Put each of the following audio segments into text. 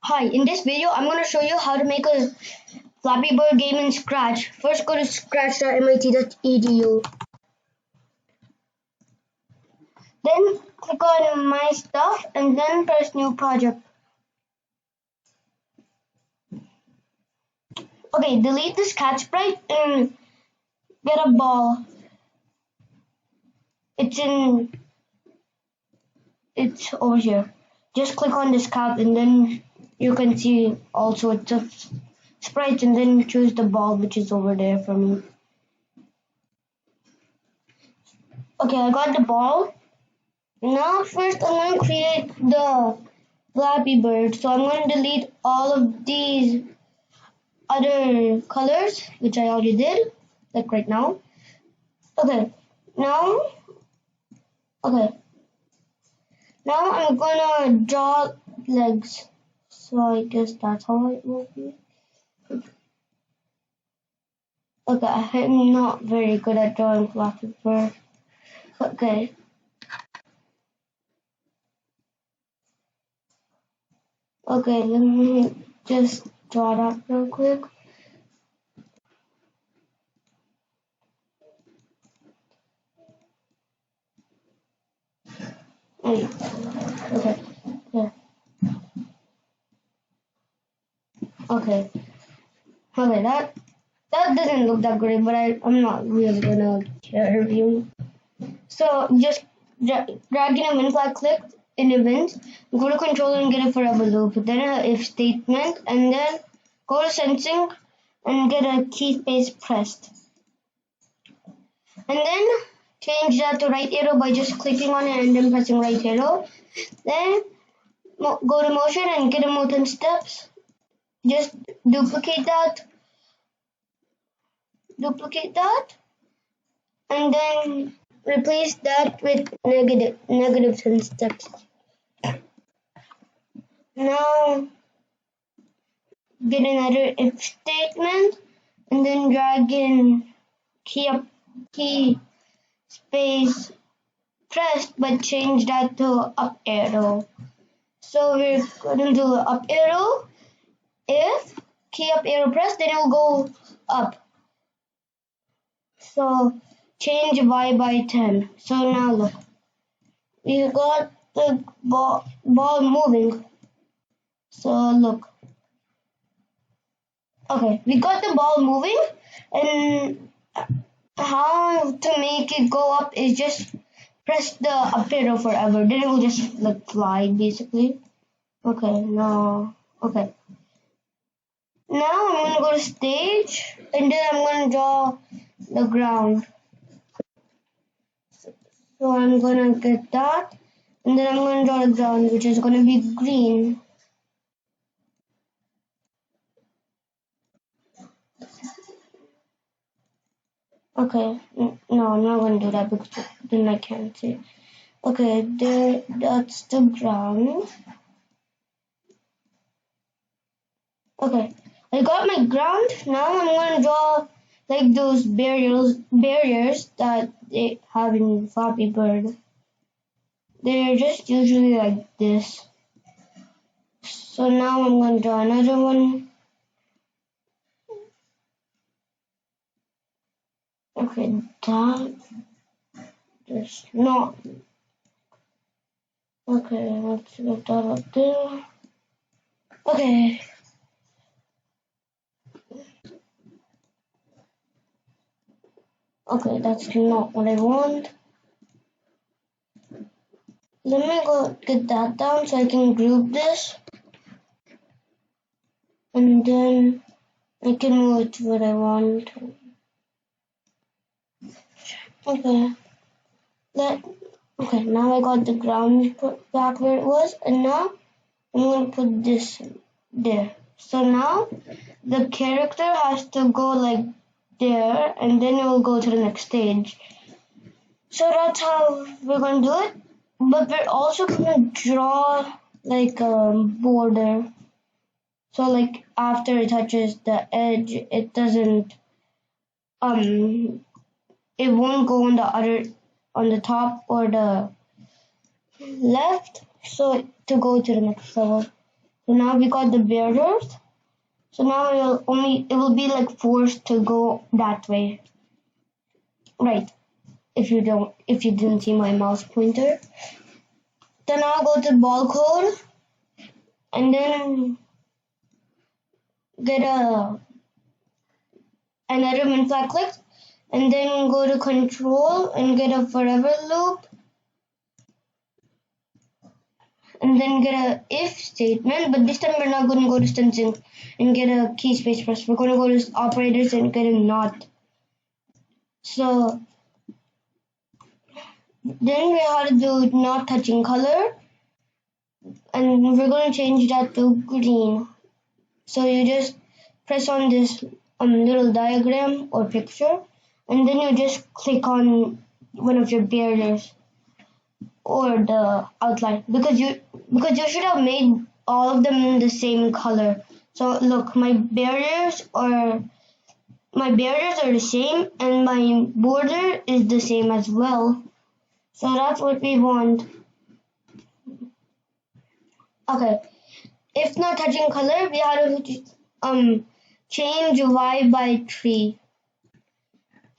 Hi, in this video I'm going to show you how to make a Flappy Bird game in Scratch. First go to scratch.mit.edu. Then click on My Stuff and then press New Project. Okay, delete this cat sprite and get a ball. It's over here. Just click on this cap and then you can see all sorts of sprites and then choose the ball which is over there for me. Okay, I got the ball. Now first I'm going to create the Flappy Bird. So I'm going to delete all of these other colors which I already did, like right now. Okay, now I'm gonna draw legs. So I guess that's how it will be. Okay, I'm not very good at drawing Flappy Bird. Okay. Okay, let me just draw that real quick. Wait. Okay. Yeah. Okay. Okay, that doesn't look that great, but I'm not really gonna care review. So just drag in a min flag, click in events, go to controller and get a forever loop, then an if statement, and then go to sensing and get a key space pressed. And then change that to right arrow by just clicking on it and then pressing right arrow. Then go to motion and get a motion steps. Just duplicate that, and then replace that with negative 10 steps. Now get another if statement and then drag in key space pressed, but change that to up arrow. So we're going to do up arrow. If key up arrow pressed, then it will go up. So change y by 10. So now look, we got the ball moving. So look. Okay, we got the ball moving, and how to make it go up is just press the up arrow forever. Then it will just like fly basically. Okay, now I'm gonna go to stage, and then I'm gonna draw the ground. So I'm gonna get that, and then I'm gonna draw the ground, which is gonna be green. Okay, no, I'm not gonna do that because then I can't see. Okay, that's the ground. Okay, I got my ground. Now I'm gonna draw like those barriers that they have in Flappy Bird. They're just usually like this. So now I'm gonna draw another one. Okay, there's not. Okay, let's get that up there. Okay. Okay, that's not what I want. Let me go get that down so I can group this. And then I can move it to what I want. Okay. Okay, now I got the ground put back where it was, and now I'm going to put this there. So now the character has to go like there, and then it will go to the next stage. So that's how we're going to do it. But we're also going to draw like a border. So like after it touches the edge, it doesn't, it won't go on the top or the left. So to go to the next level. So So now we got the barriers. So now it will be like forced to go that way. Right. If you didn't see my mouse pointer. So now go to ball code and then get another when flag clicked, and then go to control and get a forever loop, and then get a if statement, but this time we're not going to go to stencil and get a key space press. We're going to go to operators and get a not. So then we have to do not touching color, and we're going to change that to green. So you just press on this little diagram or picture, and then you just click on one of your barriers or the outline, because you should have made all of them in the same color. So look, my barriers are the same, and my border is the same as well. So that's what we want. Okay, if not touching color, we have to change Y by 3.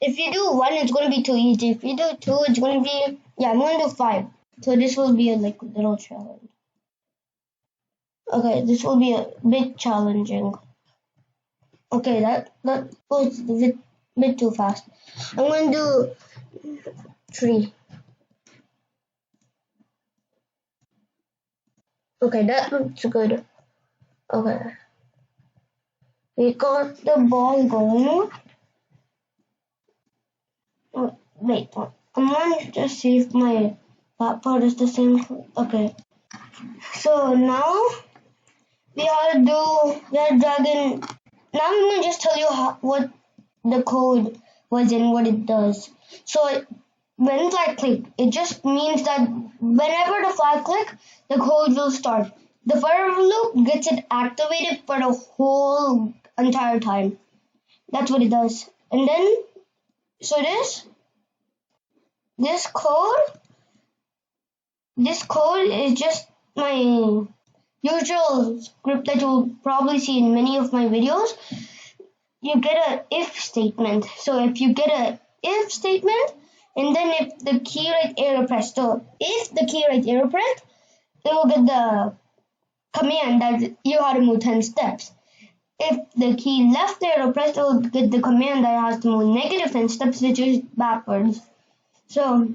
If you do 1, it's going to be too easy. If you do 2, it's going to be, I'm going to do 5. So this will be a little challenge. Okay, this will be a bit challenging. Okay, that was a bit too fast. I'm going to do 3. Okay, that looks good. Okay. We got the ball going. Oh, wait, I'm going to just see if that part is the same. Okay. So now we are dragging. Now I'm going to just tell you what the code was and what it does. So when flag click, it just means that whenever the flag click, the code will start. The forever loop gets it activated for the whole entire time. That's what it does. And then, so this code is just my usual script that you'll probably see in many of my videos. You get an if statement. So if you get an if statement, and then if the key right arrow pressed, so if the key right arrow pressed, it will get the command that you have to move 10 steps. If the key left arrow pressed, it will get the command that has to move negative 10 steps, which is backwards. So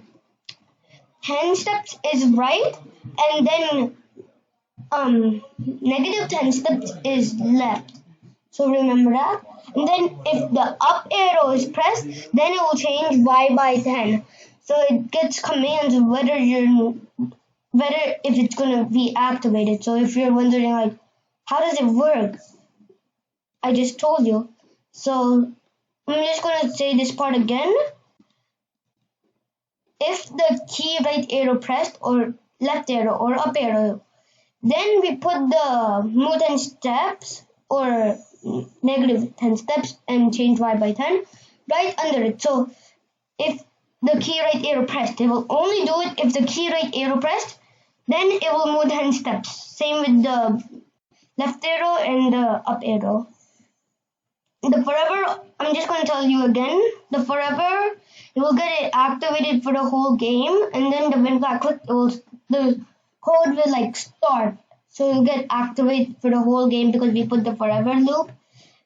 10 steps is right, and then negative 10 steps is left. So remember that. And then if the up arrow is pressed, then it will change Y by 10. So it gets commands whether if it's going to be activated. So if you're wondering like, how does it work? I just told you. So I'm just going to say this part again. If the key right arrow pressed or left arrow or up arrow, then we put the move 10 steps or negative 10 steps and change Y by 10 right under it. So if the key right arrow pressed, it will only do it if the key right arrow pressed, then it will move 10 steps. Same with the left arrow and the up arrow. The forever, I'm just going to tell you again, the forever, it will get it activated for the whole game, and then the when flag click, the code will like start. So you'll get activated for the whole game because we put the forever loop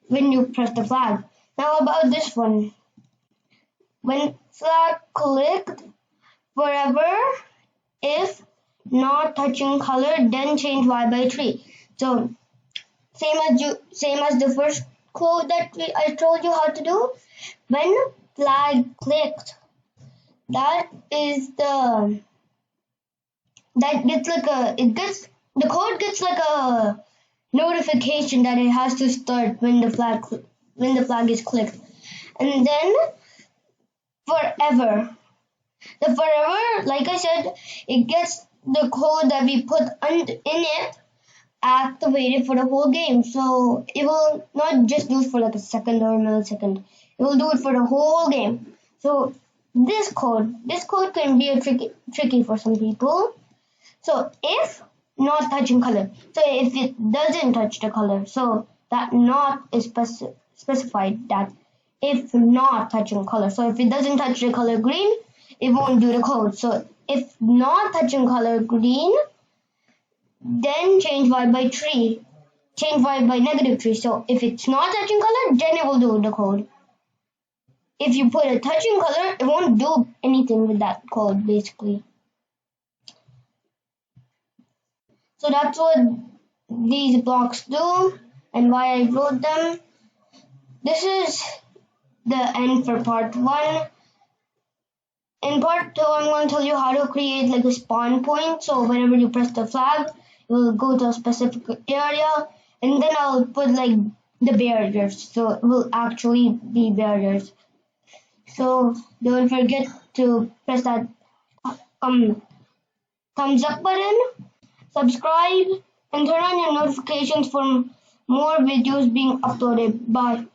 when you press the flag. Now about this one. When flag clicked, forever, if not touching color, then change Y by 3. So same as the first code that I told you how to do. When flag clicked, the code gets like a notification that it has to start when the flag is clicked. And then forever. The forever, like I said, it gets the code that we put in it activated for the whole game. So it will not just do it for like a second or a millisecond. It will do it for the whole game. So this code can be tricky for some people. So if not touching color. So if it doesn't touch the color, so that not is specified that if not touching color. So if it doesn't touch the color green, it won't do the code. So if not touching color green, then change y by 3. Change y by -3. So if it's not touching color, then it will do the code. If you put a touching color, it won't do anything with that code, basically. So that's what these blocks do and why I wrote them. This is the end for part 1. In part 2, I'm going to tell you how to create like a spawn point. So whenever you press the flag, it will go to a specific area. And then I'll put like the barriers. So it will actually be barriers. So don't forget to press that thumbs up button, subscribe, and turn on your notifications for more videos being uploaded. Bye.